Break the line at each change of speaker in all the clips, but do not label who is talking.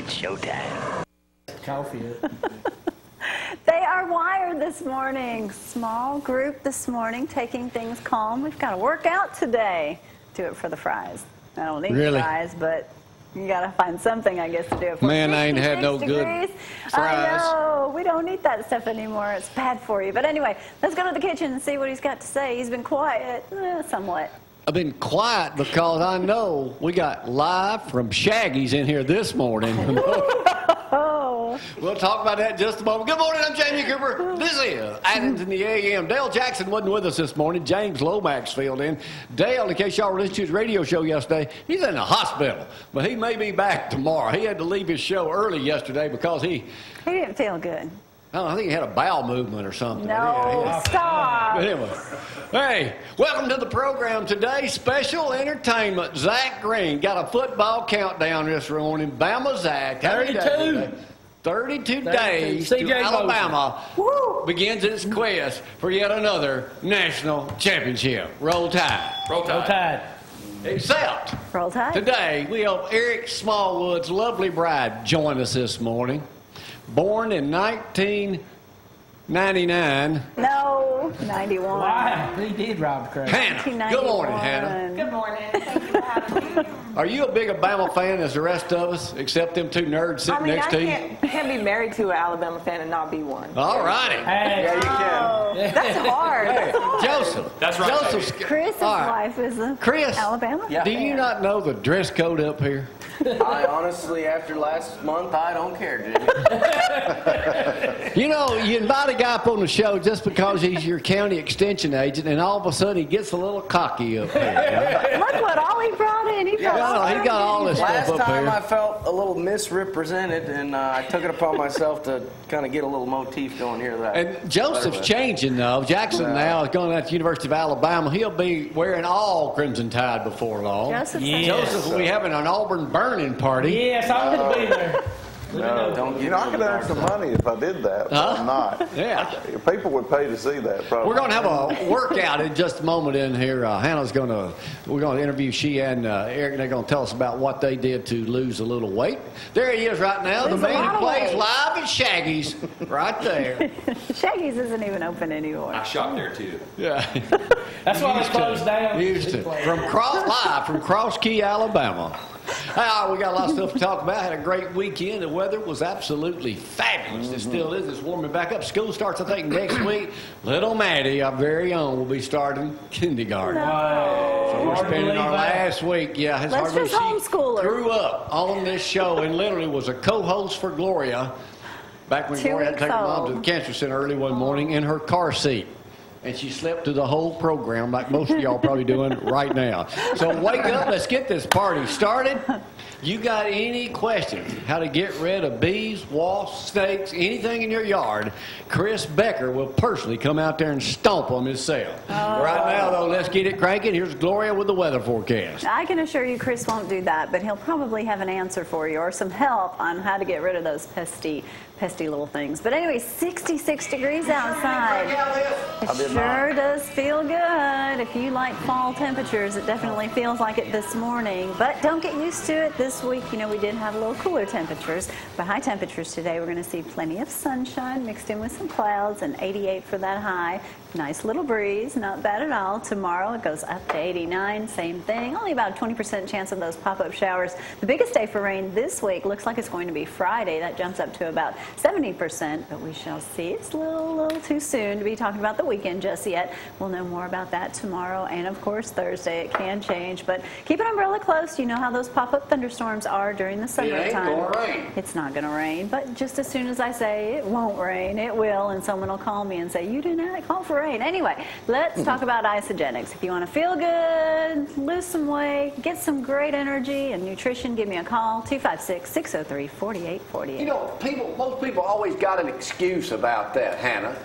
It's showtime.
Coffee.
They are wired this morning. Small group this morning, taking things calm. We've got to work out today. Do it for the fries. I don't need fries, but you got to find something, I guess, to do it for.
Man, I ain't had no good fries.
I know. We don't eat that stuff anymore. It's bad for you. But anyway, let's go to the kitchen and see what he's got to say. He's been quiet, somewhat.
I've been quiet because I know we got live from Shaggy's in here this morning. We'll talk about that in just a moment. Good morning, I'm Jamie Cooper. This is Athens in the AM. Dale Jackson wasn't with us this morning. James Lomax filled in. Dale, in case y'all were listening to his radio show yesterday, he's in the hospital, but he may be back tomorrow. He had to leave his show early yesterday because he
didn't feel good.
Oh, I think he had a bowel movement or something.
No, stop.
But anyway, hey, welcome to the program today. Special entertainment. Zack Green got a football countdown this morning. Bama Zack. 32 days to Alabama begins its quest for yet another national championship. Roll Tide.
Roll Tide.
Except
Roll Tide.
Today we have Erik Smallwood's lovely bride join us this morning. Born in 1999.
No, 91.
Wow, he did rob the crowd.
Hannah. Good morning, Hannah.
Good morning. Thank you for having me.
Are you a big Bama fan as the rest of us, except them two nerds sitting next to you?
I can't be married to an Alabama fan and not be one.
All righty.
Hey.
Yeah, you can.
That's hard.
Hey, Joseph.
That's right.
Chris's wife is a Alabama fan.
Do you not know the dress code up here?
I honestly, after last month, I don't care, Jimmy.
You know, you invite a guy up on the show just because he's your county extension agent, and all of a sudden he gets a little cocky up here.
Look what all he brought in. He got
all this stuff up here.
Last time I felt a little misrepresented, and I took it upon myself to kind of get a little motif going here.
And Joseph's changing, though. Jackson now is going out to the University of Alabama. He'll be wearing all Crimson Tide before long. Joseph will be having an Auburn burning party.
Yes, I'm going to be there.
No, don't get
I could earn some money if I did that, but I'm not.
Yeah.
People would pay to see that, probably.
We're going to have a workout in just a moment in here. Hannah's we're going to interview she and Erik, and they're going to tell us about what they did to lose a little weight. There he is right now, the man who plays live at Shaggy's, right there.
Shaggy's isn't even open anymore.
I shop there, too.
Yeah.
That's why it's closed down.
Used to. Live from Cross Key, Alabama. We got a lot of stuff to talk about. Had a great weekend. The weather was absolutely fabulous. It still is. It's warming back up. School starts, I think, next week. Little Maddie, our very own, will be starting kindergarten.
Wow.
So we're spending our last week. Yeah, it's
Let's just homeschool her.
Grew up on this show and literally was a co-host for Gloria back when Gloria had to take her mom to the cancer center early one morning in her car seat. And she slept through the whole program like most of y'all probably doing right now. So wake up, let's get this party started. You got any questions how to get rid of bees, wasps, snakes, anything in your yard, Chris Becker will personally come out there and stomp them himself. Right now, though, let's get it cranking. Here's Gloria with the weather forecast.
I can assure you Chris won't do that, but he'll probably have an answer for you or some help on how to get rid of those pesky little things. But anyway, 66 degrees outside. It sure does feel good. If you like fall temperatures, it definitely feels like it this morning. But don't get used to it. This week, you know, we did have a little cooler temperatures. But high temperatures today, we're going to see plenty of sunshine mixed in with some clouds, and 88 for that high. Nice little breeze, not bad at all. Tomorrow it goes up to 89, same thing. Only about a 20% chance of those pop-up showers. The biggest day for rain this week looks like it's going to be Friday. That jumps up to about 70%, but we shall see. It's a little too soon to be talking about the weekend just yet. We'll know more about that tomorrow, and of course Thursday. It can change, but keep an umbrella close. You know how those pop-up thunderstorms are during the summertime.
It ain't gonna rain.
It's not going to rain, but just as soon as I say it won't rain, it will, and someone will call me and say, you didn't call for rain. Anyway, let's talk about Isogenics. If you want to feel good, lose some weight, get some great energy and nutrition, give me a call, 256-603-4848.
You know, most people always got an excuse about that, Hannah.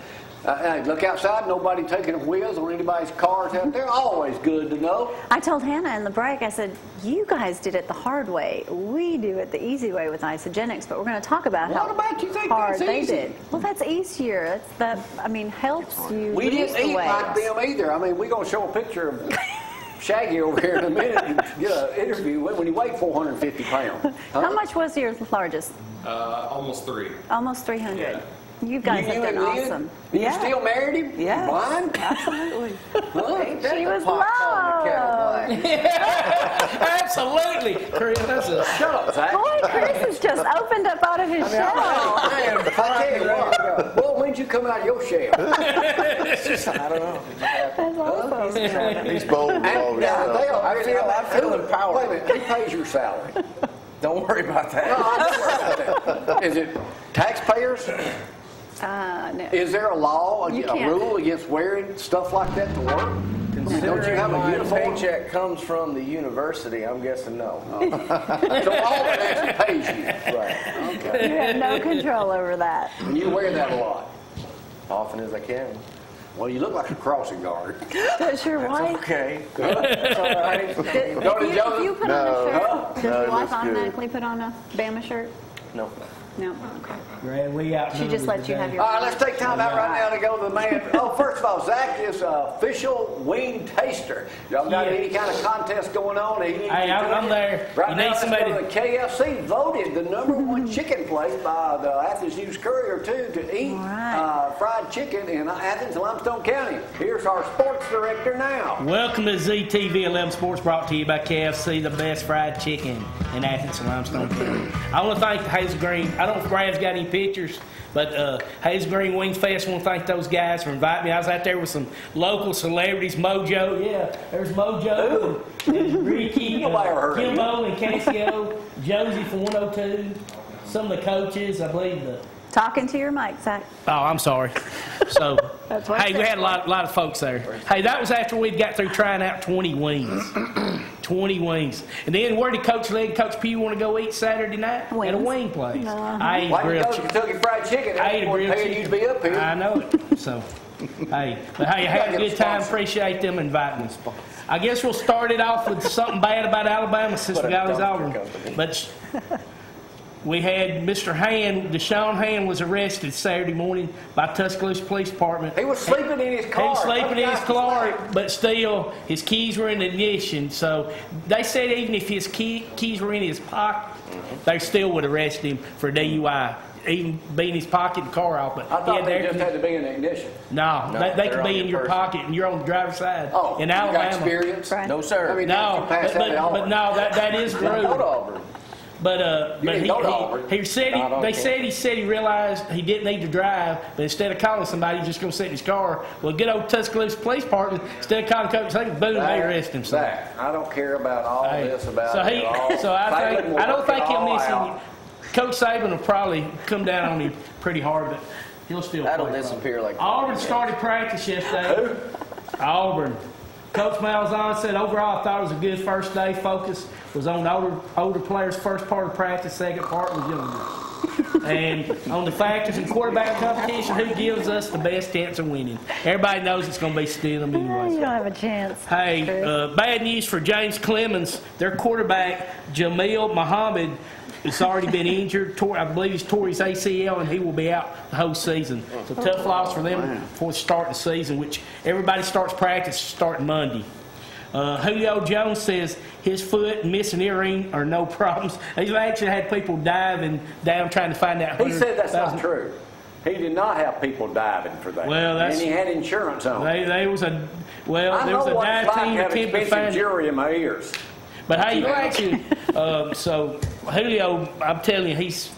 Look outside, nobody taking wheels on anybody's cars out there. Always good to know.
I told Hannah in the break, I said, you guys did it the hard way. We do it the easy way with Isogenics, but we're going to talk about how hard they did. Well, that's easier. That's helps you
We
lose
didn't
the
eat
weight.
like them either. I mean, we're going to show a picture of Shaggy over here in a minute and get an interview when he weighed 450 pounds. Huh?
How much was your largest?
Almost 3.
Almost 300.
Yeah.
You guys have been awesome.
You still married him?
Yes.
Blind?
Absolutely.
Huh?
She was
Pot calling the kettle
low.
black.
Absolutely. Chris, that's a
Shut up, Zack.
Boy, Chris has just opened up out of his shell.
I am. I tell you what. Boy, when'd you come out of your shell?
I don't know.
That's awesome.
He's bold with all this stuff.
I feel empowered.
Wait a minute. Who pays your salary?
Don't worry about that.
No, I don't worry about that. Is it taxpayers?
No.
Is there a law,
You
a
can't.
rule against wearing stuff like that to work? Don't you
Considering
have a
my
uniform?
paycheck comes from the university, I'm guessing no.
So all of that pays you.
Right.
Okay.
You have no control over that.
And you wear that a lot.
Often as I can.
Well, you look like a crossing guard.
Does your wife?
Okay. It's all right.
If you put on a shirt, does
No,
your wife
that's good.
automatically put on a Bama shirt?
No.
No. Okay.
Grand, we out.
She just lets you have your.
All right, let's take time out right now to go to the man. Oh, first of all, Zack is official wing taster. Y'all got
Yeah.
any kind of contest going on?
Hey, I'm there.
Right
You
now,
need
let's
somebody
go to the KFC voted the #1 chicken place by the Athens News Courier to eat
Right.
fried chicken in Athens, Limestone County. Here's our sports director now.
Welcome to ZTV 11 Sports, brought to you by KFC, the best fried chicken in Athens and Limestone County. I want to thank Hazel Green. I don't know if Brad's got any pictures, but Hazel Green Wings Fest, I want to thank those guys for inviting me. I was out there with some local celebrities, Mojo. Yeah, there's Mojo, and Ricky,
Nobody ever heard of him.
Kimbo and Casio, Josie from 102, some of the coaches, I believe the...
Talking to your mic, Zack.
Oh, I'm sorry. So,
That's what
hey, we had a lot of folks there. Hey, that was after we got through trying out 20 wings. 20 wings. And then where did Coach Lee and Coach Pugh want to go eat Saturday night?
Wings.
At a wing place. I ate
Why you
grilled
go to
chicken.
Kentucky Fried Chicken?
I ate a
Everyone
grilled
paying
chicken.
you to be up here.
I know it. So, hey, but hey, I had a good time. Appreciate them inviting us. I guess we'll start it off with something bad about Alabama since we got these Auburn. But we had Mr. Hand, Deshaun Hand, was arrested Saturday morning by Tuscaloosa Police Department.
He was sleeping in his car.
He was sleeping in his car, but still, his keys were in the ignition. So they said even if his keys were in his pocket, they still would arrest him for DUI, even be in his pocket and car off. But
I thought
he
they
had
just had to be in the ignition.
No, they
they're
could
on
be in
your
your
person.
pocket and you're on the driver's side.
Oh,
in
you got
Alabama.
experience?
Right.
No, sir.
I mean,
No,
you passed
but
that at
no, that is
Go to
true.
Auburn.
But
You didn't go to Auburn.
he said
Not on
he said he realized he didn't need to drive, but instead of calling somebody, he's just going to sit in his car. Well, good old Tuscaloosa Police Department, instead of calling Coach Saban, boom, they arrest him. So,
Zack, I don't care about all
hey,
this about
so
it all.
so I don't
Work
think
it
he'll
all
miss
out.
any. Coach Saban will probably come down on him pretty hard, but he'll still
That'll
play.
disappear like
Auburn started practice yesterday. Auburn. Coach Malzahn said overall I thought it was a good first day. Focus was on older players' first part of practice, second part was younger. And on the factors in quarterback competition, who gives us the best chance of winning? Everybody knows it's going to be Stidham
You
anyway.
don't have a chance.
Hey, bad news for James Clemens. Their quarterback, Jamil Muhammad, has already been injured. I believe he's tore his ACL, and he will be out the whole season. So tough loss for them before the start of the season, which everybody starts practice starting Monday. Julio Jones says his foot and missing earring are no problems. He's actually had people diving down trying to find out.
He said that's not true. He did not have people diving for that.
Well,
and he had insurance on.
There was a
I
there was
know
a
what
dive
it's like
team
to have
attempting to
expensive
find it.
jewelry in my ears.
But hey, you're actually so Julio, I'm telling you, he's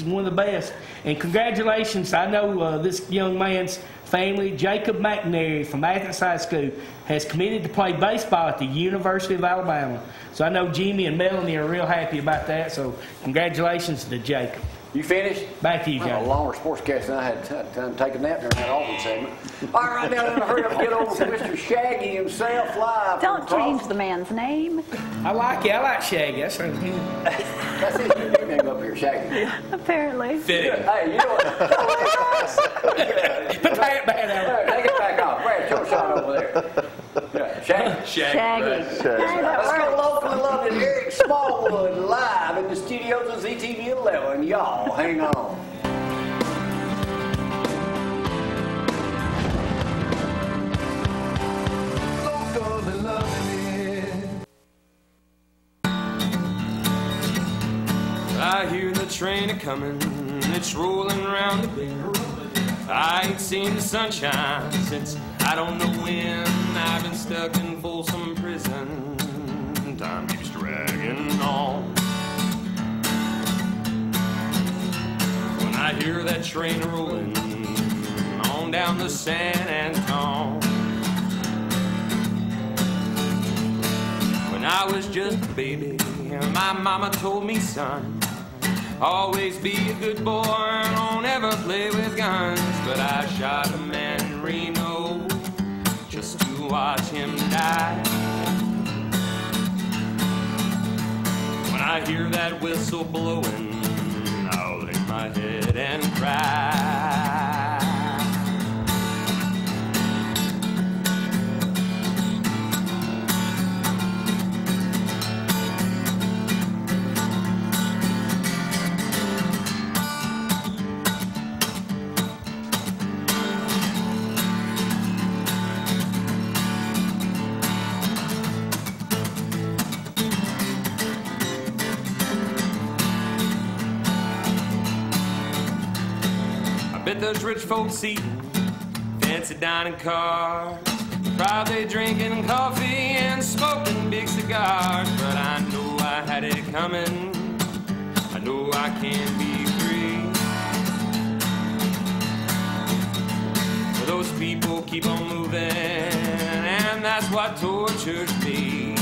one of the best. And congratulations, I know this young man's family, Jacob McNary from Athens High School, has committed to play baseball at the University of Alabama. So I know Jimmy and Melanie are real happy about that. So congratulations to Jacob.
You finished?
Back to you,
A
Jacob.
longer sportscast than I had time to take a nap during that Auburn segment. All right, now I'm hurry up and get over to Mr. Shaggy himself live.
Don't change the man's name.
I like it. I like Shaggy. That's right.
That's his new name up here, Shaggy.
Apparently.
Hey, you know what?
Put that back out.
Take it back off. Brad, show a shot over there. Yeah, Shaggy.
Shaggy. Hey, that
Let's go
works.
locally loved and Erik Smallwood live in the studios of ZTV 11. Y'all, hang on.
Locally loving
I hear the train a-comin', it's rolling around the bend. I ain't seen the sunshine since I don't know when. I've been stuck in Folsom Prison. Time keeps dragging on. When I hear that train rolling on down the San Antone. When I was just a baby, my mama told me, son, always be a good boy, don't ever play with guns. But I shot a man in Reno just to watch him die. When I hear that whistle blowing, I'll lay my head and cry. Bet those rich folks eating fancy dining cars, probably drinking coffee and smoking big cigars. But I know I had it coming, I know I can be free. But those people keep on moving, and that's what tortures me.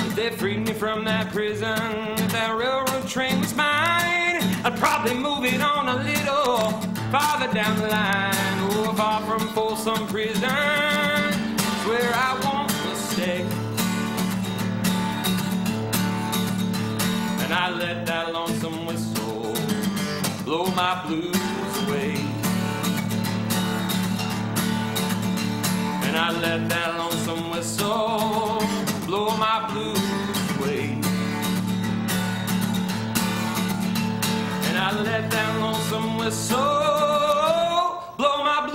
If they freed me from that prison, if that railroad train was mine, I'd probably move it on a little farther down the line. Oh, far from Folsom Prison, it's where I want to stay. And I let that lonesome whistle blow my blues away. And I let that lonesome whistle blow my blues away. And I let that lonesome whistle blow my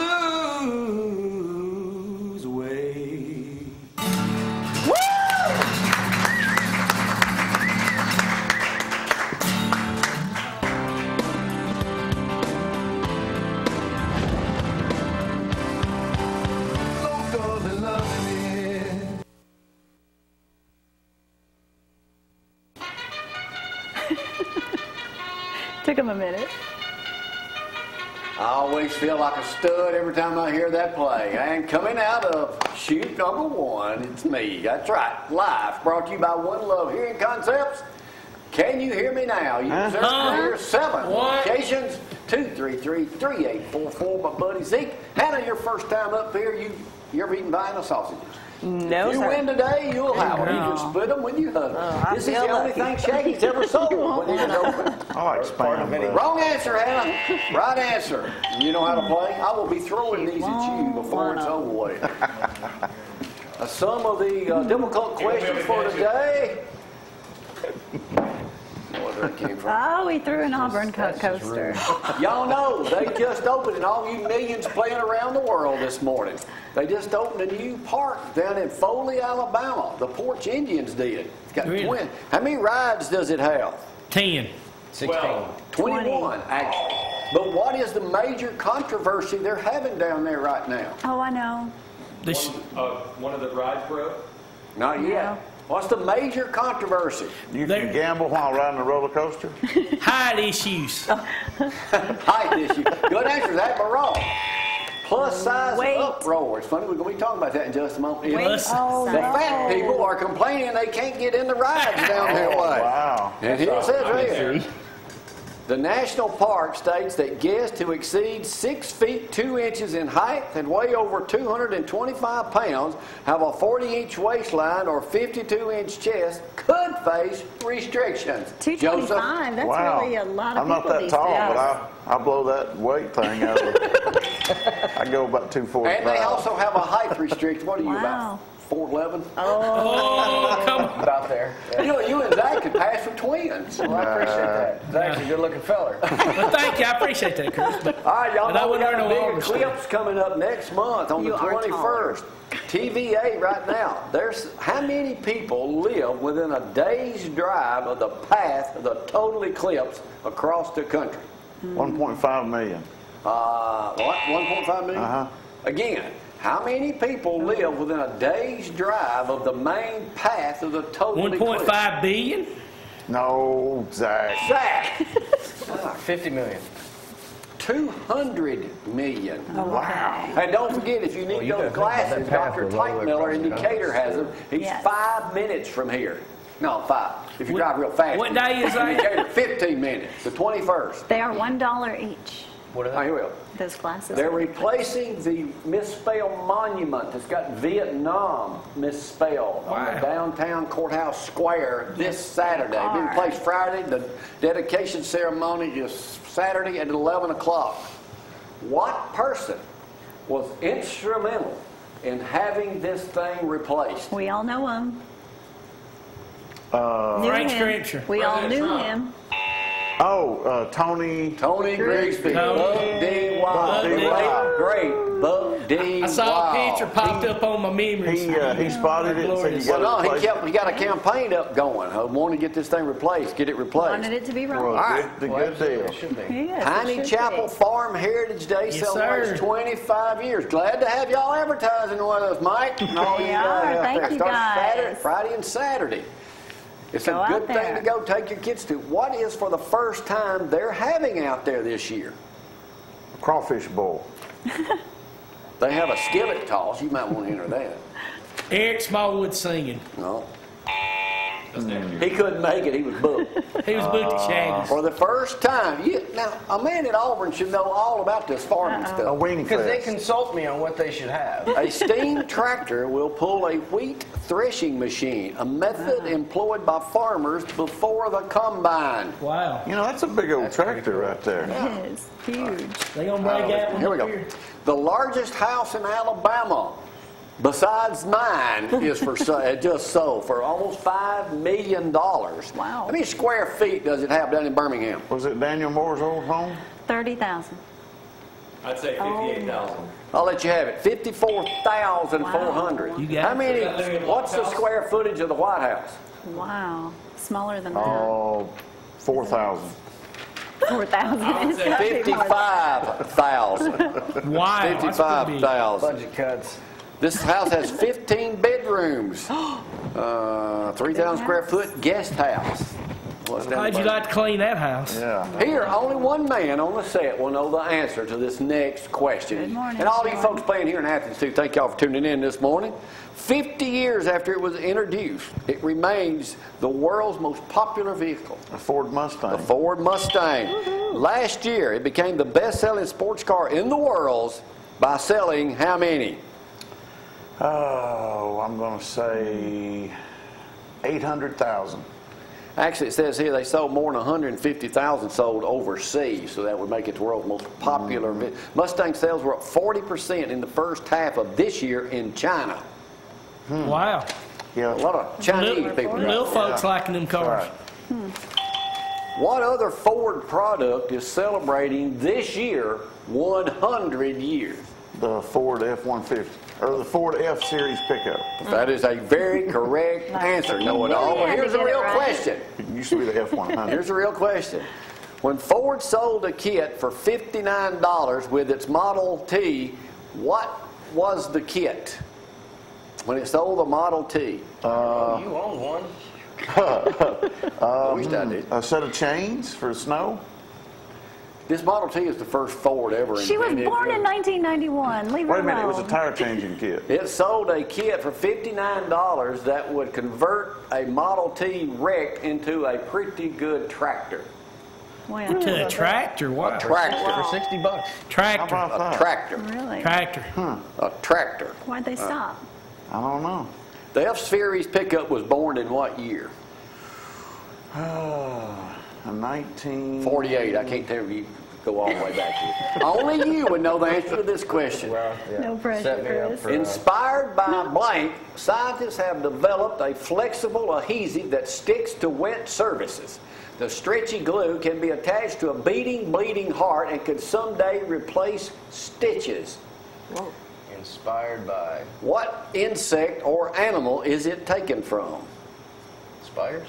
blues away.
Woo! Took him a minute.
I always feel like a stud every time I hear that play. And coming out of shoot number one, it's me. That's right. Live, brought to you by One Love Hearing Concepts. Can you hear me now? You hear 7 locations, 233-3844. My buddy Zeke. Hannah, your first time up here, you ever eaten vinyl sausages?
No,
if you win today, you'll have them. You just split them with your husband. This is the only thing Shaggy's ever sold when he was open.
I like spam.
Wrong answer, Hannah. Right answer. You know how to play? I will be throwing these at you before it's over with. Some of the difficult questions for today. Where it came from.
Oh, we threw an Auburn coaster.
Y'all know they just opened, and all you millions playing around the world this morning. They just opened a new park down in Foley, Alabama. The Porch Indians did. It's got
Really?
How many rides does it have?
10.
16.
21, actually. But what is the major controversy they're having down there right now?
Oh, I know.
One of the rides broke?
Not yet.
Yeah.
What's the major controversy?
You can gamble while riding a roller coaster?
Height issues.
Height issue. Good answer to that, but wrong. Plus size
Weight.
uproar. It's funny, we're going to be talking about that in just a moment.
Plus-
Oh,
The fat people are complaining they can't get in the rides down their way.
Wow.
And here it says right here. The national park states that guests who exceed 6 feet 2 inches in height and weigh over 225 pounds, have a 40-inch waistline or 52-inch chest, could face restrictions.
225. That's
Wow.
really a lot of
I'm not
people
that
these
tall,
days.
but I blow that weight thing out of it. I go about 245.
And they also have a height restriction. What are you,
Wow.
about 4'11".
Oh, come on.
About there. Yeah.
You and Zack could pass for twins.
Well, I appreciate that. Zack's a good-looking feller.
Well, thank you. I appreciate that, Chris. But,
All right, y'all
but I
know we
wouldn't
got
wear
a
no
big
Auburn stuff.
eclipse coming up next month on
You
the
are
21st. TVA right now. There's how many people live within a day's drive of the path of the total eclipse across the country?
1.5 million.
What? 1.5 million?
Uh-huh.
Again, how many people live within a day's drive of the main path of the total eclipse?
1.5 billion?
No, Zach.
Zack,
50 million.
200 million.
Wow.
And don't forget, if you need
you
those
gotta think about
glasses,
that path
Dr.
goes all the way
Teichmiller in
across the
Decatur
country.
has them. He's
Yes.
5 minutes from here. No, 5. If you drive real fast.
what day is that?
Decatur, 15 minutes. The 21st.
They are $1 each,
What are
Oh, here we go.
those glasses.
They're replacing the misspelled monument that's got Vietnam misspelled on the downtown courthouse square this Saturday. It'll be replaced Friday. The dedication ceremony is Saturday at 11 o'clock. What person was instrumental in having this thing replaced?
We all know him.
Frank Scripture.
We all knew him.
Tony.
Tony Grigsby.
Tony.
Buck D. Wild.
Buck D. Wild.
Great Buck D.
I saw a
Wild.
picture popped up on my memories.
He spotted it and said you
Well,
got
no,
to
he got a campaign up going. I want to get this thing replaced, get it replaced.
Wanted it to be
Well,
right.
the good deal.
It should be.
Yes, it
Tiny
should
Chapel
be.
Farm Heritage Day
Yes,
celebrates
sir.
25 years. Glad to have y'all advertising with us, Mike. And all
We
you
are.
guys out
Thank
there.
you,
Starts
guys.
Friday and Saturday. It's
Go
a
out
good thing
there.
to go take your kids to. What is for the first time they're having out there this year?
Crawfish bowl.
They have a skillet toss. You might want to enter that.
Erik Smallwood singing.
No. He couldn't make it. He was booked.
He was booked at Shaggy's.
For the first time. Now, a man at Auburn should know all about this farming
A
stuff.
wing
Because they
fest.
consult me on what they should have.
A steam tractor will pull a wheat threshing machine, a method employed by farmers before the combine.
Wow.
You know, that's a big old tractor right there.
It is huge.
They gonna break out one
Here we go.
here?
The largest house in Alabama, besides mine, is for just sold for almost $5 million.
Wow.
How many square feet does it have down in Birmingham?
Was it Daniel Moore's old home?
30,000.
I'd say 58,000.
I'll let you have it. 54,400.
You got
How
it.
many? What's the square footage of the White House?
Wow. Smaller than that.
Oh, 4,000.
4,000. It's gotta be more.
55,000.
Wow. that's pretty big.
55,000.
Budget cuts.
This house has 15 bedrooms. 3,000 square foot guest house. What's down
How'd you
the
like to clean that house?
Yeah.
Here, only one man on the set will know the answer to this next question.
Good morning,
And all you
Sean.
folks playing here in Athens, too, thank y'all for tuning in this morning. 50 years after it was introduced, it remains the world's most popular vehicle.
A Ford Mustang.
The Ford Mustang. Last year, it became the best-selling sports car in the world by selling how many?
Oh, I'm going to say 800,000.
Actually, it says here they sold more than 150,000 sold overseas, so that would make it the world's most popular. Mustang sales were up 40% in the first half of this year in China.
Wow.
Yeah.
A lot of Chinese people.
Little folks liking them cars.
Right.
What other Ford product is celebrating this year 100 years?
The Ford F-150, or the Ford F-Series pickup.
That is a very correct answer, know-it-all.
You really had
Well,
to
here's the
get it
real
right.
question.
It used to be the F-100.
Here's the real question. When Ford sold a kit for $59 with its Model T, what was the kit? When it sold the Model T.
You own one.
I wished I did.
A set of chains for snow.
This Model T is the first Ford ever
She was
invented.
born in 1991. Leave her
Wait a minute, it was a
alone.
tire changing kit.
It sold a kit for $59 that would convert a Model T wreck into a pretty good tractor.
Well,
To a tractor. Wow.
Tractor.
For $60.
How
Tractor.
about
A
that?
tractor.
really?
Tractor.
A tractor.
Why'd they stop?
I don't know.
The F-Series pickup was born in what year?
A 19...
48. I can't tell you. go all the way back here. Only you would know the answer to this question.
Well, yeah.
No pressure,
Set me up
Chris.
for,
Inspired by blank, scientists have developed a flexible adhesive that sticks to wet surfaces. The stretchy glue can be attached to a beating, bleeding heart and could someday replace stitches.
inspired by
What insect or animal is it taken from?
spiders.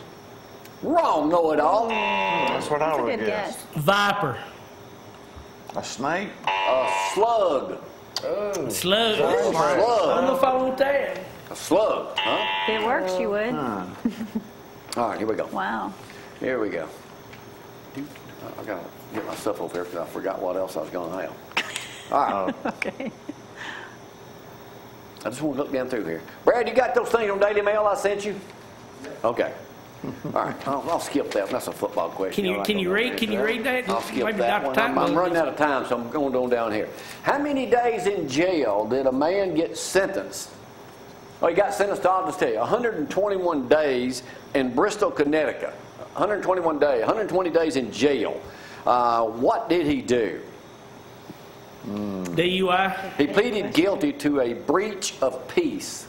Wrong, know-it-all.
That's what I
That's a
would
good
guess.
guess.
Viper.
A snake?
A slug.
Oh,
Slug. I
A
don't
slug.
know if I want that.
A slug, huh?
If it works, you would.
All right, here we go.
Wow.
Here we go. I gotta get my stuff over here because I forgot what else I was gonna have. All right,
Okay.
I just want to look down through here. Brad, you got those things on Daily Mail I sent you? Okay. All right, I'll skip that one. That's a football question.
Can you read that?
I'll skip
Maybe
that
Dr.
one.
Tyler
I'm
will.
running out of time, so I'm going on down here. How many days in jail did a man get sentenced? Oh, he got sentenced to, I'll just tell you, 121 days in Bristol, Connecticut. 121 days, 120 days in jail. What did he do?
DUI.
He pleaded guilty to a breach of peace.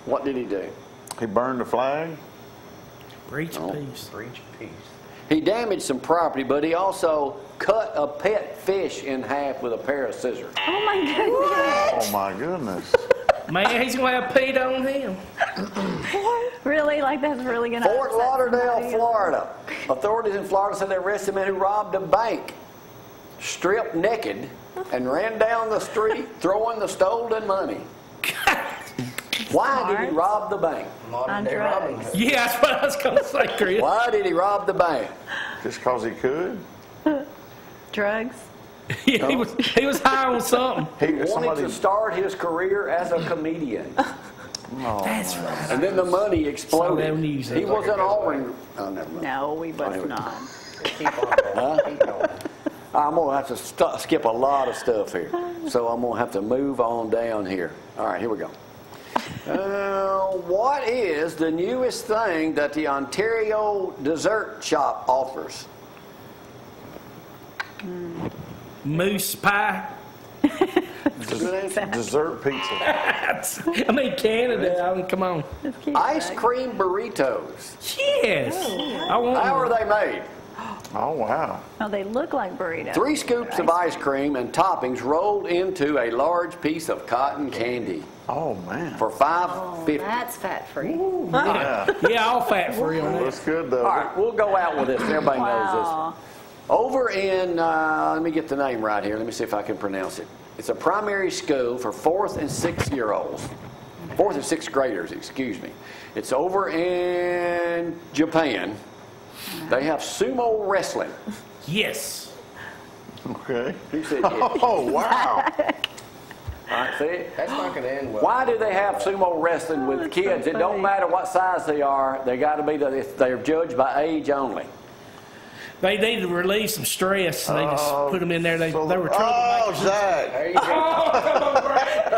What did he do?
He burned the flag?
Breach of peace.
breach peace.
He damaged some property, but he also cut a pet fish in half with a pair of scissors.
Oh my goodness.
Oh my goodness.
Man, he's going to have Pete on him.
Really? Like that's really going to
Fort Lauderdale, Florida. Authorities in Florida said they arrested a man who robbed a bank, stripped naked, and ran down the street throwing the stolen money. Why did he rob the bank?
Modern day
drugs.
Robin Hood.
Yeah, that's what I was going to say, Chris.
Why did he rob the bank?
Just because he could?
Drugs.
Yeah, he was high on something.
He wanted to start his career as a comedian.
No.
That's right.
And then the money exploded.
Saw that news.
He was an Auburn. Oh, never mind.
No, we was not.
Keep on going. Keep going.
I'm going to have to skip a lot of stuff here. So I'm going to have to move on down here. All right, here we go. What is the newest thing that the Ontario dessert shop offers?
Moose pie.
Dessert pizza.
I mean, Canada. I mean, come on.
Ice cream burritos.
Yes. I want
How are they made?
Oh, wow.
Oh, they look like burritos.
3 scoops of ice cream and toppings rolled into a large piece of cotton candy
Oh, man.
for $5.50.
That's fat-free.
Yeah, all fat free on that.
That's good, though.
All right, we'll go out with this. Everybody knows this.
Wow.
Over in, let me get the name right here. Let me see if I can pronounce it. It's a primary school for 4th and 6th year olds. 4th and 6th graders, excuse me. It's over in Japan. They have sumo wrestling.
Yes.
Okay.
Who said yes?
Oh, wow.
All right, see?
That's not going to end well.
Why do they have sumo wrestling with kids? It don't matter what size they are. They got to be, they're judged by age only.
They need to relieve some stress. So they just put them in there. They were
Oh,
troublemakers.
Zack.
There you go.
Oh, come on, Brad.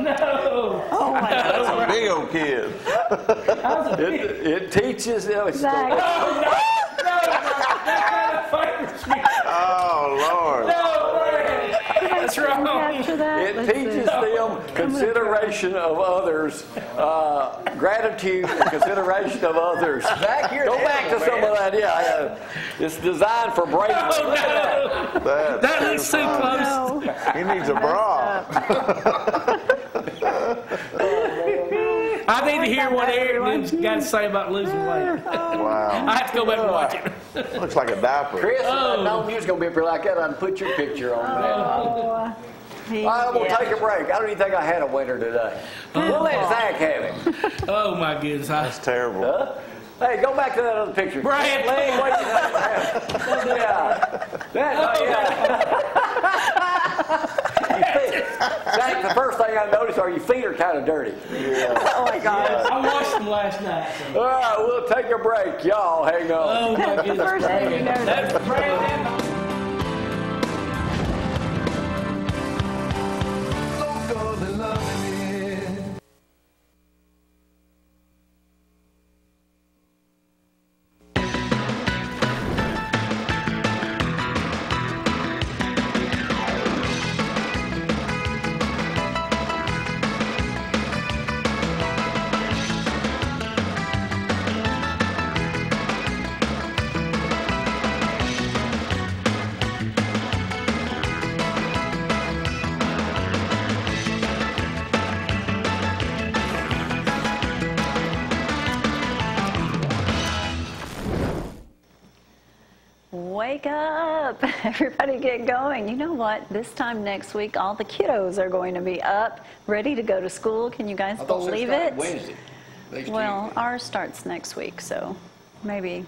No.
Oh my God.
That's a big old kid.
It teaches them.
Zach.
Oh, Lord.
No, Brad. That's wrong.
After that,
It
let's
teaches
see.
them consideration of others, gratitude and consideration of others.
Zach, you're
Go
an
back to
animal,
some
man.
of that. Yeah, it's designed for bravery.
Oh, no.
That's
That looks too close.
No.
He needs a bra.
I need to hear what Erik got to say about losing weight.
Wow.
I have to go back and watch it.
Looks like a diaper.
Chris, if I'd known you was going to be up here like that, I'd put your picture on there.
Oh,
I'm going to take a break. I don't even think I had a winner today. We'll let Zach have it.
Oh, my goodness.
That's terrible.
Huh? Hey, go back to that other picture.
Brad.
Zach, the first thing I noticed are your feet are kind of dirty.
Oh my God.
I watched them last night. So.
All right, we'll take a break. Y'all hang on.
Oh, my
That's the
goodness.
first thing you noticed.
That's Brad.
wake up. Everybody get going. You know what? This time next week, all the kiddos are going to be up, ready to go to school. Can you guys believe it?
Wednesday.
Well, ours starts next week, so maybe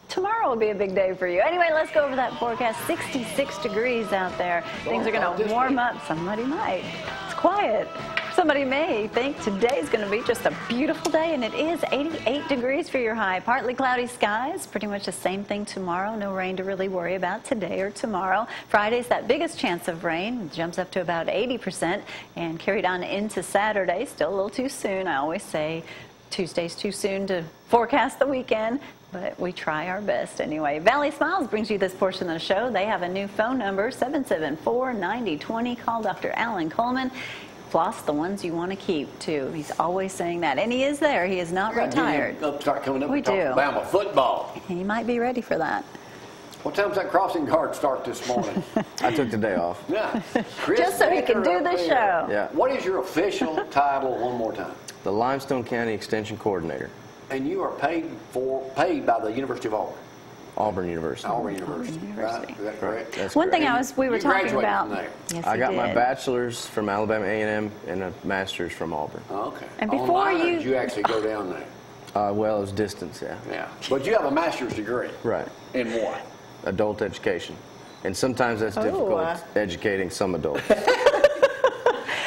tomorrow will be a big day for you. Anyway, let's go over that forecast. 66 degrees out there. Things are going to warm up. Somebody might. It's quiet. Somebody may think today's going to be just a beautiful day, and it is 88 degrees for your high. Partly cloudy skies, pretty much the same thing tomorrow. No rain to really worry about today or tomorrow. Friday's that biggest chance of rain. It jumps up to about 80% and carried on into Saturday. Still a little too soon. I always say Tuesday's too soon to forecast the weekend, but we try our best anyway. Valley Smiles brings you this portion of the show. They have a new phone number, 774-9020. Call Dr. Alan Coleman. Floss the ones you want to keep, too. He's always saying that. And he is there. He is not retired.
Start coming up
We
and talking
do.
Bama football.
He might be ready for that.
What time's that crossing guard start this morning?
I took the day off.
Yeah. Chris
Just so he can
Becker
do the
up there.
show.
Yeah.
What is your official title one more time?
The Limestone County Extension Coordinator,
And you are paid by the University of Auburn.
Auburn University.
Auburn University.
University.
Right? Is that correct?
That's
One
correct.
thing we were
You
talking
graduated
about.
from there.
Yes,
I
he
got my
did.
bachelor's from Alabama A&M and a master's from Auburn.
Oh, okay.
And before
Online, or
you-
did you actually go down there?
Well, it was distance, yeah.
Yeah. But you have a master's degree.
Right.
In what?
Adult education. And sometimes that's difficult educating some adults.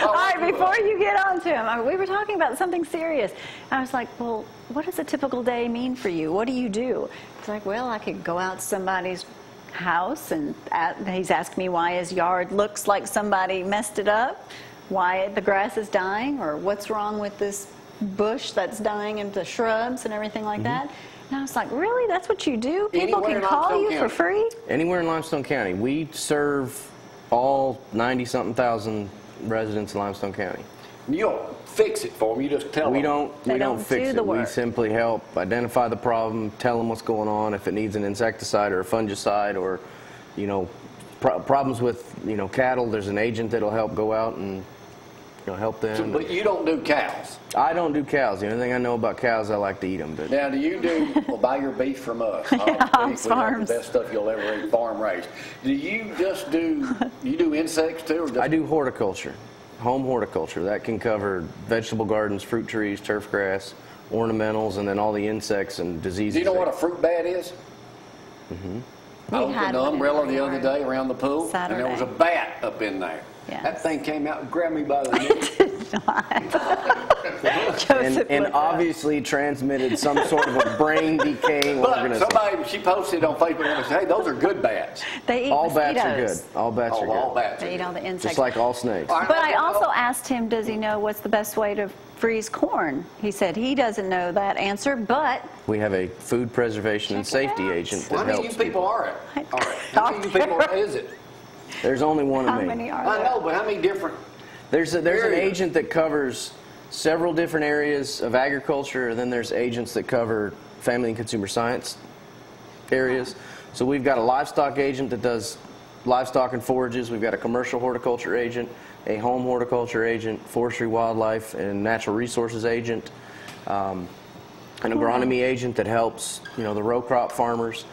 All right, before you get on to him, we were talking about something serious. I was like, well, what does a typical day mean for you? What do you do? It's like, well, I could go out to somebody's house, and he's asked me why his yard looks like somebody messed it up, why the grass is dying, or what's wrong with this bush that's dying into shrubs and everything like that. And I was like, really? That's what you do? People
Anywhere
can
in
call
Limestone
you for
County.
free?
Anywhere in Limestone County. We serve all 90-something thousand residents in Limestone County.
You don't fix it for them. You just tell them.
We don't
don't
fix
do
it.
the
We
work.
simply help identify the problem, tell them what's going on, if it needs an insecticide or a fungicide, or problems with cattle. There's an agent that'll help go out and help them.
But you don't do cows.
I don't do cows. The only thing I know about cows, I like to eat them. But
Now, do you buy your beef from us?
Hobbs
We have
Farms.
the best stuff you'll ever eat, farm raised. Do you just do insects too? Or just,
I do horticulture, home horticulture. That can cover vegetable gardens, fruit trees, turf grass, ornamentals, and then all the insects and diseases.
Do you know what a fruit bat is? I
We had
opened the
one in
umbrella
our
the other
yard.
day around the pool, and there was a
Saturday.
bat up in there.
Yes.
That thing came out and grabbed me by the neck.
Joseph
and
looked up.
obviously transmitted some sort of a brain decaying
But
organism.
she posted on Facebook and said, hey, those are good bats.
They eat
All
mosquitoes.
bats are good. All bats are good.
All bats.
They eat all the insects.
Just like all snakes.
All right,
But I
let's
also
go.
asked him, does he know what's the best way to freeze corn? He said he doesn't know that answer, but
We have a food preservation and
Check it
safety
out.
agent
How
that
many of
helps
you people are it? All right. How many of you people is it?
There's only one of
how
me.
many are
I
there?
know, but how many different?
There's an
Area.
agent that covers several different areas of agriculture, and then there's agents that cover family and consumer science areas. So we've got a livestock agent that does livestock and forages. We've got a commercial horticulture agent, a home horticulture agent, forestry, wildlife, and natural resources agent, an agronomy agent that helps the row crop farmers,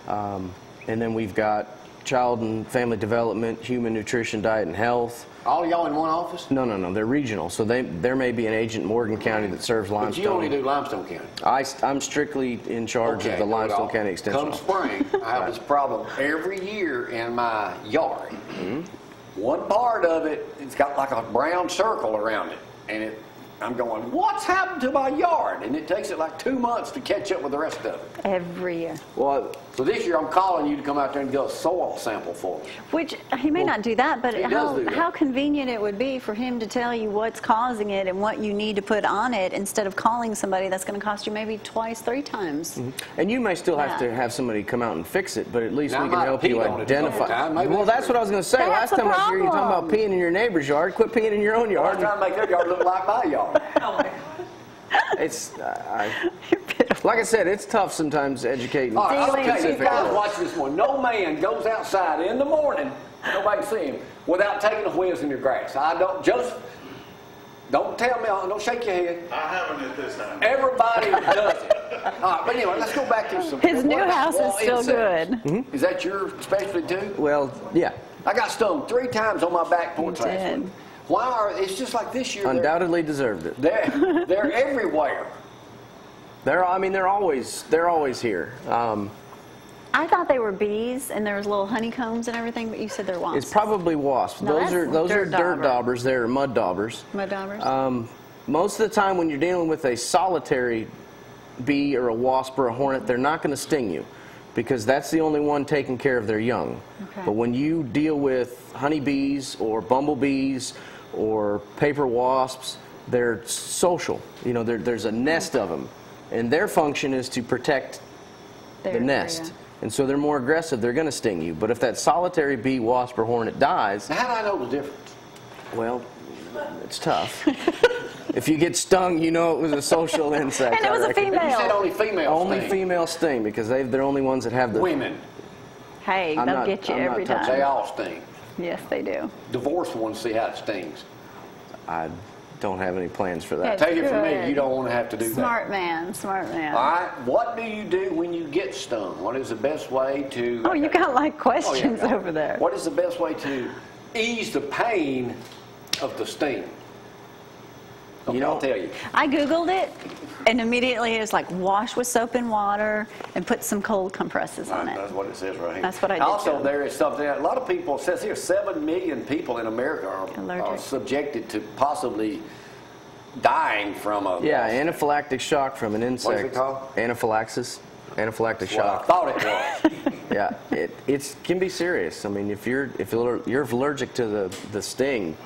and then we've got child and family development, human nutrition, diet, and health.
All of y'all in one office?
No, they're regional. So there may be an agent in Morgan County that serves
But
Limestone.
you only do Limestone County.
I'm strictly in charge of the Limestone County Extension
Come
Office.
spring, I have this problem every year in my yard. One part of it, it's got like a brown circle around it. And I'm going, what's happened to my yard? And it takes it like 2 months to catch up with the rest of it.
Every year.
Well,
So this year I'm calling you to come out there and get a soil sample for me.
Which he may not do that, but
He does do that.
how convenient it would be for him to tell you what's causing it and what you need to put on it instead of calling somebody that's going to cost you maybe twice, 3 times.
and you may still have
Yeah.
to have somebody come out and fix it, but at least
Now,
we
I
can
might
help
pee
you
on it a couple
identify.
times. Maybe
Well,
that's
that's what I was going to say.
That's
Last
the
time I was here, you were talking about
problem.
peeing in your neighbor's yard. Quit peeing in your own
I'm
yard.
trying to make their yard look like my yard.
It's,
You're pitiful.
like I said, it's tough sometimes educating.
All right,
Dealing
okay, you
specific
guys
adults.
watch this one. No man goes outside in the morning, nobody can see him, without taking a whiz in your grass. Joseph, don't tell me, don't shake your head.
I haven't at this time.
Everybody does it. But anyway, let's go back to some.
His new house is
wall
still
insects.
good.
Is that your specialty too?
Well, yeah.
I got stung 3 times on my back porch last
did.
week. Why are, it's just like this year.
Undoubtedly deserved it.
They're everywhere.
They're always here.
I thought they were bees and there was little honeycombs and everything, but you said they're wasps.
It's probably wasps.
No,
those
that's
are
dirt
dirt daubers. They're mud daubers.
Mud daubers?
Most of the time when you're dealing with a solitary bee or a wasp or a hornet, they're not going to sting you because that's the only one taking care of their young.
Okay.
But when you deal with honeybees or bumblebees or paper wasps, they're social. You know, there's a nest of them, and their function is to protect the nest.
area.
And so they're more aggressive. They're going to sting you. But if that solitary bee, wasp, or hornet dies,
Now, how do I know the difference?
well, it's tough. If you get stung, you know it was a social insect.
And it was
I
a
reckon.
female.
You said only female
Only
sting.
female sting because they're the only ones that have the
Women.
Hey,
I'm
they'll
not-
get you
I'm not
every
touching
They
time.
all sting.
Yes, they do.
Divorced ones see how it stings.
I don't have any plans for that.
That's
Take it from me,
good.
you don't want to have to do
Smart man, smart man.
that. All right, what do you do when you get stung? What is the best way to...
Oh, you got like
Oh, yeah,
questions
yeah.
over there.
What is the best way to ease the pain of the sting? Okay,
You know-
I'll tell you.
I Googled it, and immediately it was like wash with soap and water and put some cold compresses on it.
That's what it says right here.
That's what I did,
Also,
too.
there is something, a lot of people, it says here, 7 million people in America are
Allergic.
subjected to possibly dying from a...
Yeah, anaphylactic shock from an insect.
What is it called?
Anaphylaxis. Anaphylactic
That's what I
shock.
thought it was.
Yeah, it can be serious. I mean, if you're allergic to the sting,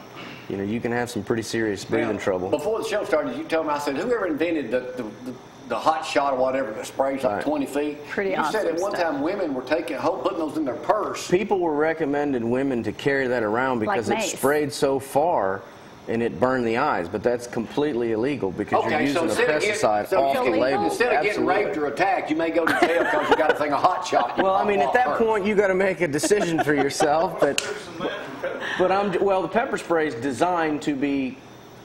you know, you can have some pretty serious breathing
Now,
trouble.
Before the show started, you told me, I said, whoever invented the hot shot or whatever that sprays like
Right.
20 feet?
Pretty
You said
awesome
at one
stuff.
time women were putting those in their purse.
People were recommending women to carry that around because
Like
it
mace.
sprayed so far and it burned the eyes, but that's completely illegal because you're using a pesticide off the label.
Instead of getting raped or attacked, you may go to jail because you got a thing of hot shot.
Well, I mean, at that point, you got to make a decision for yourself. But the pepper spray is designed to be,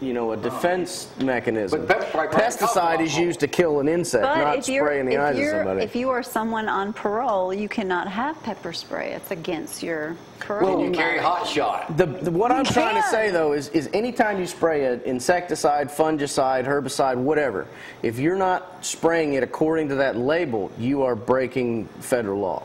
you know, a defense mechanism.
But pepper spray
Pesticide is used to kill an insect,
But
not
if you're,
spraying the eyes of somebody.
if you are someone on parole, you cannot have pepper spray. It's against your parole.
You carry
law.
hot shot.
What I'm trying to
can.
say, though, is anytime you spray an insecticide, fungicide, herbicide, whatever, if you're not spraying it according to that label, you are breaking federal law.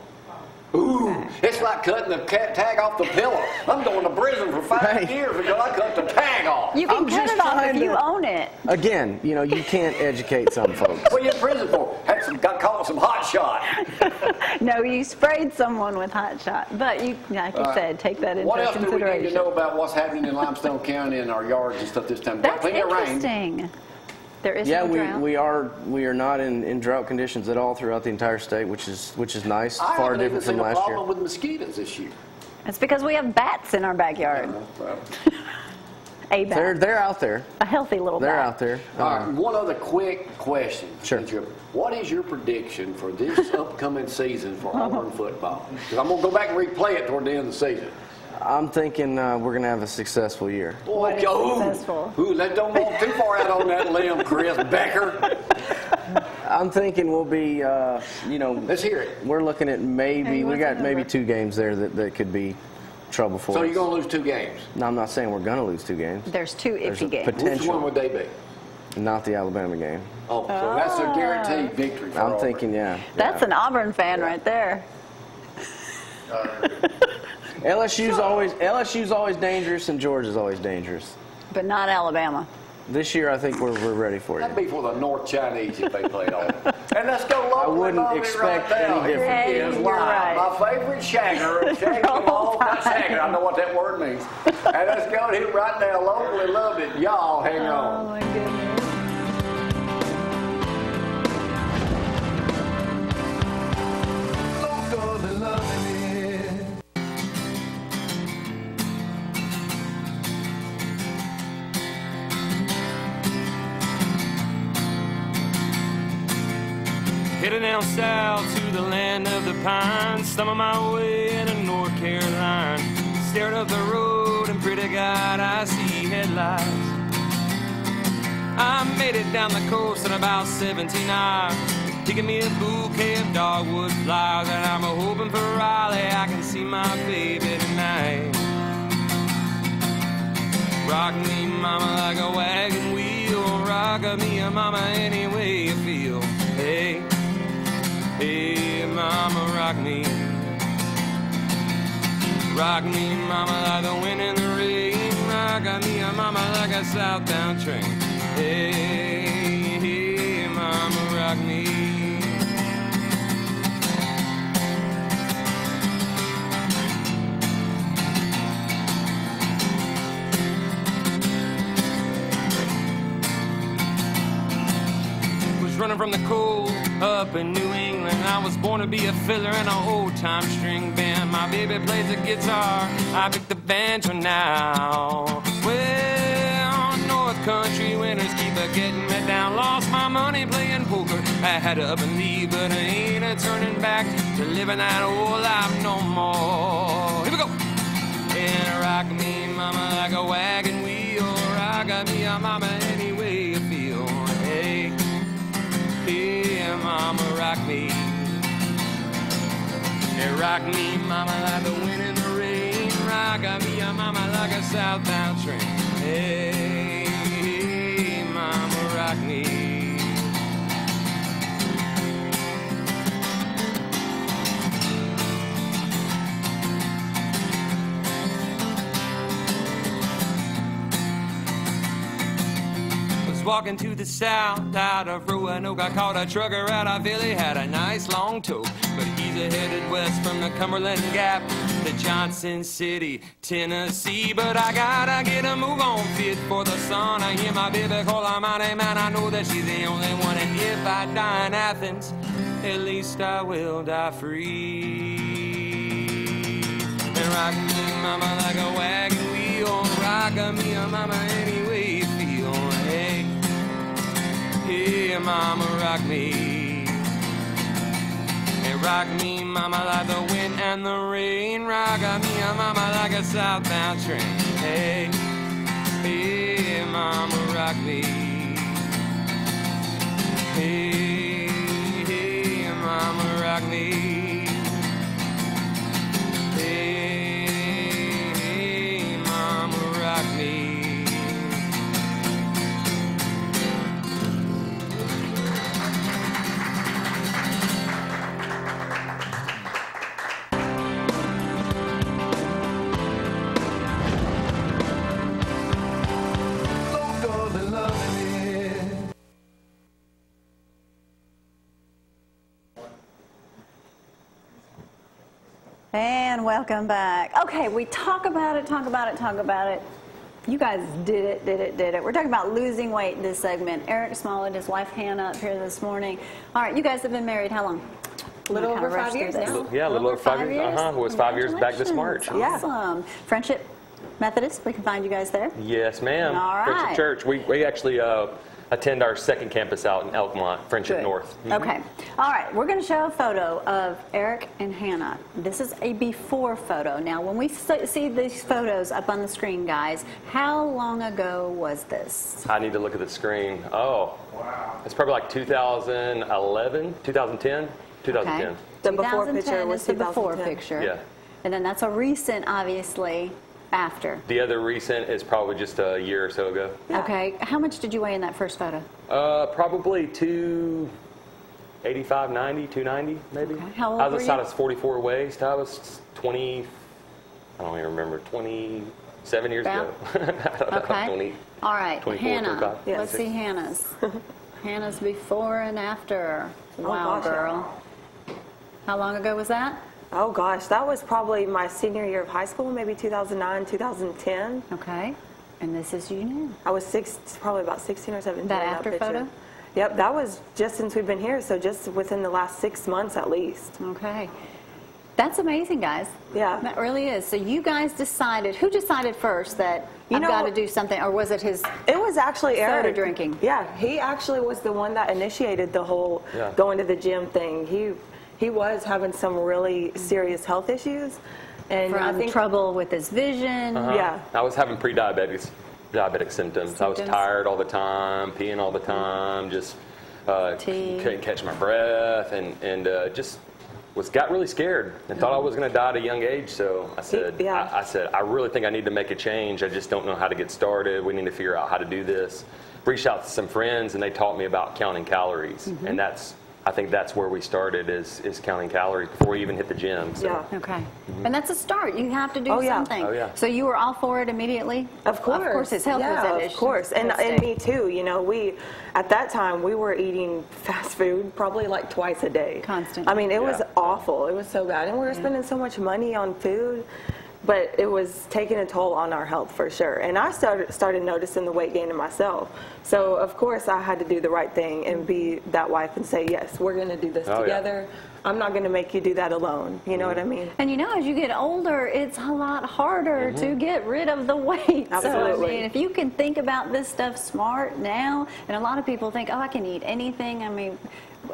Ooh, it's like cutting the tag off the pillow. I'm going to prison for 5
Right.
years because I cut the tag off.
You can
I'm
cut
just
it off
trying
if you
to-
own it.
Again, you know, you can't educate some folks.
What are you in prison for? Got caught with some hot shot.
No, you sprayed someone with hot shot. But you, like you said, take that into
What else do we need to
consideration.
know about what's happening in Limestone County and our yards and stuff this time?
That's
Plenty of rain.
interesting. There is
Yeah,
no drought.
we are not in drought conditions at all throughout the entire state, which is nice.
I
Far
haven't even
different from
seen a
last year.
problem with mosquitoes this year.
It's because we have bats in our backyard.
Well,
A bat.
They're out there.
A healthy little
They're
bat.
out there.
all right, one other quick question.
Sure.
What is your prediction for this upcoming season for Auburn football? Because I'm going to go back and replay it toward the end of the season.
I'm thinking we're going to have a successful year.
What is successful?
Ooh, don't walk too far out on that limb, Chris Becker.
I'm thinking we'll be, you know,
Let's hear it.
we're looking at maybe, we
what's
got
the
maybe
number?
2 games there that could be trouble for
So
us.
you're going to lose 2 games.
No, I'm not saying we're going to lose 2 games.
There's 2
There's a
iffy games.
Which
potential.
one would they be?
Not the Alabama game.
Oh, so that's a guaranteed victory for
I'm
Auburn.
thinking, yeah.
That's an Auburn fan right there.
LSU's always dangerous, and Georgia's always dangerous.
But not Alabama.
This year, I think we're ready for
That'd
you.
be for the North Chinese if they played Auburn. And let's go local.
I wouldn't
and love it
expect
right
any
now.
different.
Here
Yeah,
it is
you're
live.
right.
My favorite shagger, shagger not shagger. I know what that word means. And let's go to him right now. Locally love it. Y'all hang
Oh
on.
my goodness.
Locally loving it. Headed down south to the land of the pines, stumbling my way into North Carolina. Stared up the road and pretty God, I see headlights. I made it down the coast in about 17 hours. Taking me a bouquet of dogwood flowers, and I'm hoping for Raleigh I can see my baby tonight. Rock me, mama, like a wagon wheel. Rock me, mama, any way you feel. Hey, hey, mama, rock me. Rock me, mama, like the wind and the rain. Rock me, mama, like a southbound train. Hey, hey, mama, rock me. Running from the cold up in New England. I was born to be a fiddler in an old-time string band. My baby plays the guitar, I pick the banjo now. Well, North Country winters keep getting me down. Lost my money playing poker, I had to up and leave, but I ain't a turning back to living that old life no more. Here we go. And rock me, mama, like a wagon wheel. Rock me, mama, any way you feel. Hey, hey, mama, rock me. Hey, rock me, mama, like the wind and the rain. Rock me, mama, like a southbound train. Hey, hey, mama, rock me. Walking to the south out of Roanoke, I caught a trucker out of Philly, had a nice long tow. But he's headed west from the Cumberland Gap to Johnson City, Tennessee. But I gotta get a move on, fit for the sun. I hear my baby call her my name, and I know that she's the only one. And if I die in Athens, at least I will die free. And rock me, mama, like a wagon wheel. Rock me, mama, any way you feel. Hey, hey, mama, rock me. Hey, rock me, mama, like the wind and the rain. Rock me, mama, like a southbound train. Hey, hey, mama, rock me. Hey, hey, mama, rock me. Hey, hey, mama, rock me.
And welcome back. Okay, we talk about it. You guys did it. We're talking about losing weight in this segment. Erik Smallwood, his wife Hannah up here this morning. All right, you guys have been married how long?
A little over 5 years now.
Yeah, a little over 5 years. It was 5 years back this March.
Awesome. Friendship Methodist, we can find you guys there?
Yes, ma'am.
All right.
Friendship Church. We actually attend our second campus out in Elkmont, Friendship
Good.
North.
Okay. All right. We're going to show a photo of Erik and Hannah. This is a before photo. Now, when we see these photos up on the screen, guys, how long ago was this?
I need to look at the screen. Oh, wow. It's probably like 2011, 2010, 2010.
Okay.
The before picture was
is the before
2010.
picture.
Yeah.
And then that's a recent, obviously, after.
The other recent is probably just a year or so ago.
Okay. How much did you weigh in that first photo?
Probably 285, 90, 290 maybe.
Okay. How old
I was
were
a size 44 waist. I was 20, I don't even remember, 27 years ago. I don't know,
Okay.
20,
All right.
24,
Hannah.
25.
Let's see Hannah's. Hannah's before and after. Wow,
gosh,
girl. How long ago was that?
Oh gosh, that was probably my senior year of high school, maybe 2009, 2010.
Okay. And this is you now.
I was probably about 16 or 17.
That
in
after
picture.
photo?
Yep, that was just since we've been here, so just within the last 6 months at least.
Okay. That's amazing, guys.
Yeah.
That really is. So you guys decided, who decided first that I've got to do something, or was it his
It was actually
soda
Erik.
drinking?
Yeah, he actually was the one that initiated the whole going to the gym thing. He was having some really serious health issues. And I
From
think
trouble with his vision.
Yeah.
I was having diabetic symptoms. I was tired all the time, peeing all the time, just couldn't catch my breath, and just got really scared and thought I was going to die at a young age. So I said, I said, I really think I need to make a change. I just don't know how to get started. We need to figure out how to do this. Reached out to some friends, and they taught me about counting calories, and I think that's where we started is counting calories before we even hit the gym. So.
Yeah.
Okay. And that's a start. You have to do something.
Oh, yeah.
So you were all for it immediately?
Of course.
Of course, his health was at issue.
Of course. And me too. You know, at that time, we were eating fast food probably like twice a day.
Constantly.
I mean, it was awful. It was so bad. And we were spending so much money on food. But it was taking a toll on our health for sure. And I started noticing the weight gain in myself. So, of course, I had to do the right thing and be that wife and say, yes, we're going to do this together. Yeah. I'm not going to make you do that alone. You know what I mean?
And you know, as you get older, it's a lot harder to get rid of the weight.
Absolutely.
So, I mean, if you can think about this stuff smart now, and a lot of people think, oh, I can eat anything. I mean,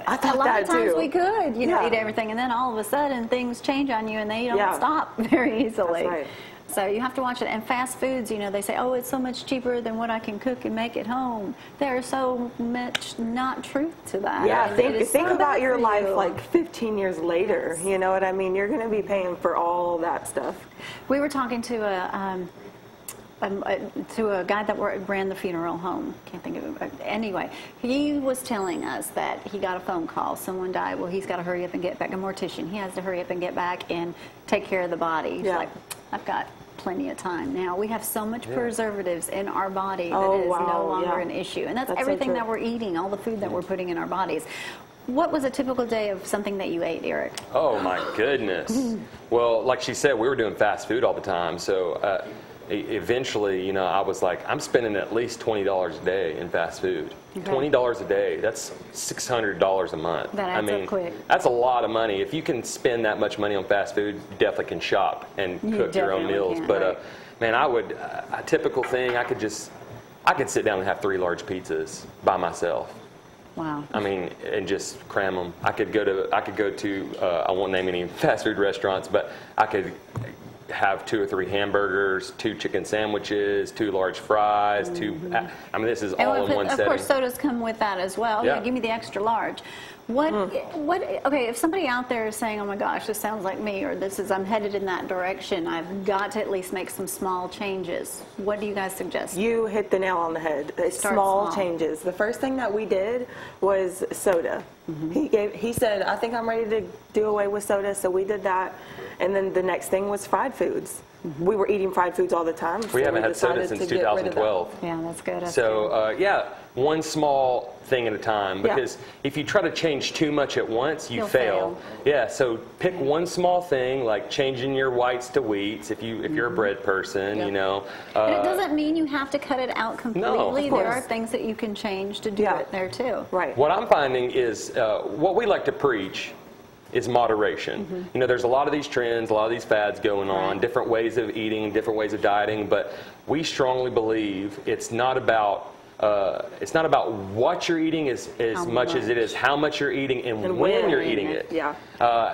I thought
a lot of times
too.
we could, you know, eat everything, and then all of a sudden things change on you, and they don't stop very easily.
That's right.
So you have to watch it. And fast foods, you know, they say, oh, it's so much cheaper than what I can cook and make at home. There's so much not truth to that.
Yeah, think
so
about your life like 15 years later. You know what I mean? You're going to be paying for all that stuff.
We were talking to a guy that ran the funeral home. Can't think of it. Anyway, he was telling us that he got a phone call. Someone died. Well, he's got to hurry up and get back. A mortician. He has to hurry up and get back and take care of the body. He's like, I've got plenty of time. Now, we have so much preservatives in our body that is no longer an issue. And that's everything that we're eating, all the food that we're putting in our bodies. What was a typical day of something that you ate, Erik?
Oh, my goodness. Well, like she said, we were doing fast food all the time. So eventually, you know, I was like, I'm spending at least $20 a day in fast food. Okay. $20 a day, that's $600 a month.
That adds up quick.
That's a lot of money. If you can spend that much money on fast food, you definitely can shop and cook your own meals. But man, a typical thing, I could sit down and have 3 large pizzas by myself.
Wow.
I mean, and just cram them. I could go to I won't name any fast food restaurants, but I could have 2 or 3 hamburgers, 2 chicken sandwiches, 2 large fries, 2. I mean, this is all in one setting.
Of course, sodas come with that as well. Yeah, give me the extra large. Okay, if somebody out there is saying, oh my gosh, this sounds like me, or I'm headed in that direction, I've got to at least make some small changes. What do you guys suggest?
You hit the nail on the head. Small changes. The first thing that we did was soda. He said, I think I'm ready to do away with soda, so we did that. And then the next thing was fried foods. We were eating fried foods all the time.
We haven't had soda since 2012.
Yeah, that's good.
So, one small thing at a time, because if you try to change too much at once, you fail. Yeah, so pick one small thing, like changing your whites to wheats, if you're a bread person, you know.
And it doesn't mean you have to cut it out completely.
No,
there are things that you can change to do it there too.
Right.
What I'm finding is what we like to preach is moderation. You know, there's a lot of these trends, a lot of these fads going on, different ways of eating, different ways of dieting, but we strongly believe it's not about what you're eating as much as it is how much you're eating and when you're eating it.
Yeah.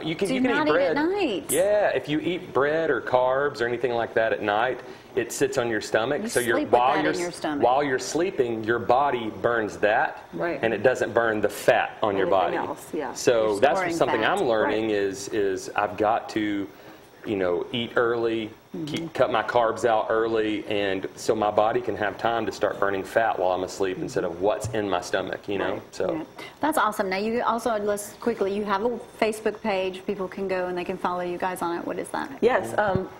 You can
eat bread
at
night.
Yeah, if you eat bread or carbs or anything like that at night, it sits on your stomach. While you're sleeping, your body burns that, and it doesn't burn the fat on your body. So that's something I'm learning is I've got to, you know, eat early, cut my carbs out early, and so my body can have time to start burning fat while I'm asleep instead of what's in my stomach, you know. So
that's awesome. Now you also, let's quickly, you have a Facebook page. People can go and they can follow you guys on it. What is that?
Yes,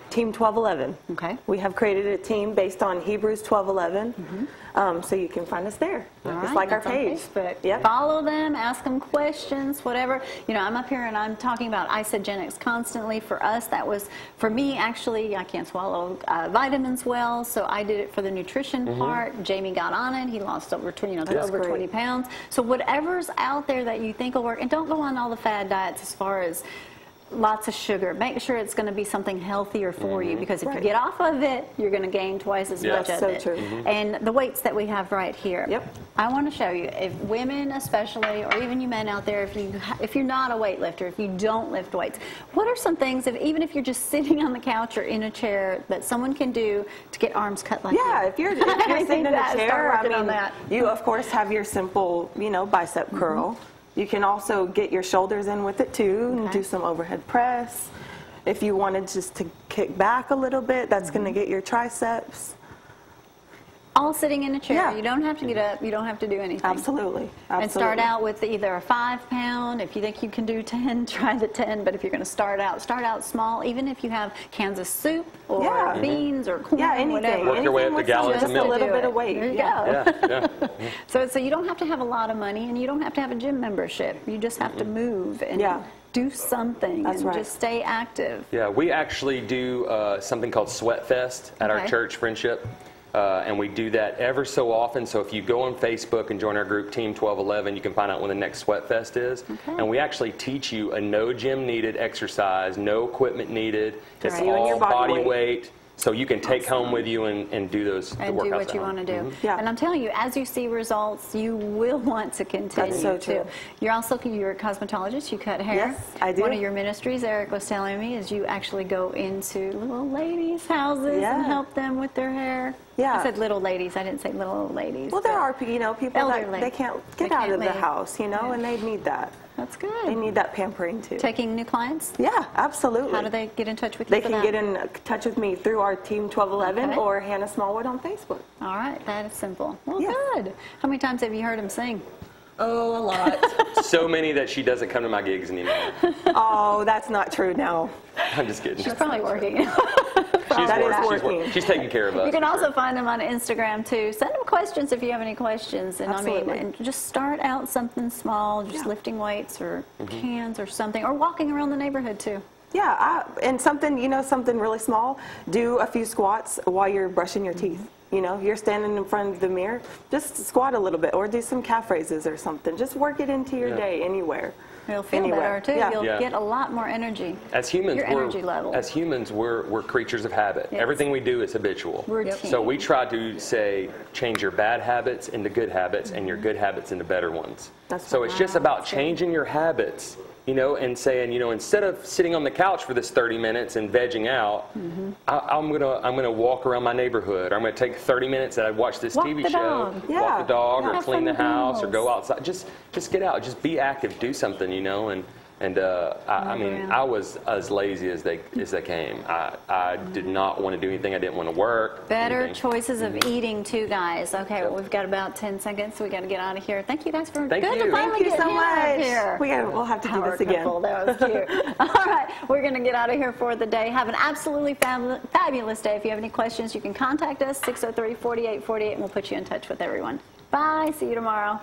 Team 1211.
Okay.
We have created a team based on Hebrews 12:11, so you can find us there. It's like our page.
Yep. Follow them, ask them questions, whatever. You know, I'm up here and I'm talking about isogenics constantly. For us, that was, for me, actually, I can't swallow vitamins well, so I did it for the nutrition part. Jamie got on it. He lost over 20 pounds. So whatever's out there that you think will work, and don't go on all the fad diets as far as lots of sugar. Make sure it's going to be something healthier for you, because if you get off of it, you're going to gain twice as much of it.
True.
And the weights that we have right here.
Yep.
I want to show you, if women especially, or even you men out there, if you're not a weightlifter, if you don't lift weights, what are some things, even if you're just sitting on the couch or in a chair, that someone can do to get arms cut like
that? If you're sitting in a chair, I mean, you of course have your simple, bicep curl. You can also get your shoulders in with it too, and do some overhead press. If you wanted just to kick back a little bit, that's going to get your triceps.
All sitting in a chair. Yeah. You don't have to get up. You don't have to do anything.
Absolutely.
And start out with either a 5-pound. If you think you can do 10, try the 10. But if you're going to start out small. Even if you have Kansas soup or beans or corn,
anything.
Whatever.
Work your way up to gallons of milk.
Just a little bit of weight.
There you go. So you don't have to have a lot of money, and you don't have to have a gym membership. You just have to move and do something and just stay active.
Yeah, we actually do something called Sweat Fest at our church, Friendship. And we do that ever so often. So if you go on Facebook and join our group, Team 1211, you can find out when the next Sweat Fest is. And we actually teach you a no gym needed exercise, no equipment needed. It's all body weight. So you can take home with you and do those
and
workouts
do what you want to do. And I'm telling you, as you see results, you will want to continue.
That's so true.
You're also you're a cosmetologist. You cut hair.
Yes, I do.
One of your ministries, Erik was telling me, is you actually go into little ladies' houses and help them with their hair.
Yeah.
I said little ladies. I didn't say little old ladies.
Well, there are people that they can't get out of the house, and they need that.
That's good.
They need that pampering too.
Taking new clients?
Yeah, absolutely.
How do they get in touch with you?
They can get in touch with me through our Team 1211 or Hannah Smallwood on Facebook.
All right, that is simple. Well, good. How many times have you heard him sing?
Oh, a lot.
So many that she doesn't come to my gigs anymore.
Oh, that's not true now.
I'm just kidding.
She's probably working.
She's taking care of us.
You can also find them on Instagram too. Send them questions if you have any questions. And
Absolutely.
and just start out something small, just lifting weights or cans or something, or walking around the neighborhood too.
Yeah, and something, something really small. Do a few squats while you're brushing your teeth. You're standing in front of the mirror, just squat a little bit, or do some calf raises or something. Just work it into your day anywhere.
You'll feel better too. You'll get a lot more energy.
As humans,
your energy level.
As humans, we're creatures of habit.
Yes.
Everything we do is habitual.
Routine.
So we try to say change your bad habits into good habits, and your good habits into better ones. So it's just about changing your habits. And saying, instead of sitting on the couch for this 30 minutes and vegging out, I'm gonna walk around my neighborhood. Or I'm gonna take 30 minutes and I watch this TV show, walk the dog, or clean the house, or go outside. Just get out, just be active, do something, And I was as lazy as they came. I did not want to do anything. I didn't want to work.
Better choices of eating too, guys. Okay, well, we've got about 10 seconds, so we got to get out of here. Thank you guys for
Thank you so much. We'll have to do this again.
That was cute. All right, we're going to get out of here for the day. Have an absolutely fabulous day. If you have any questions, you can contact us 603-4848, and we'll put you in touch with everyone. Bye. See you tomorrow.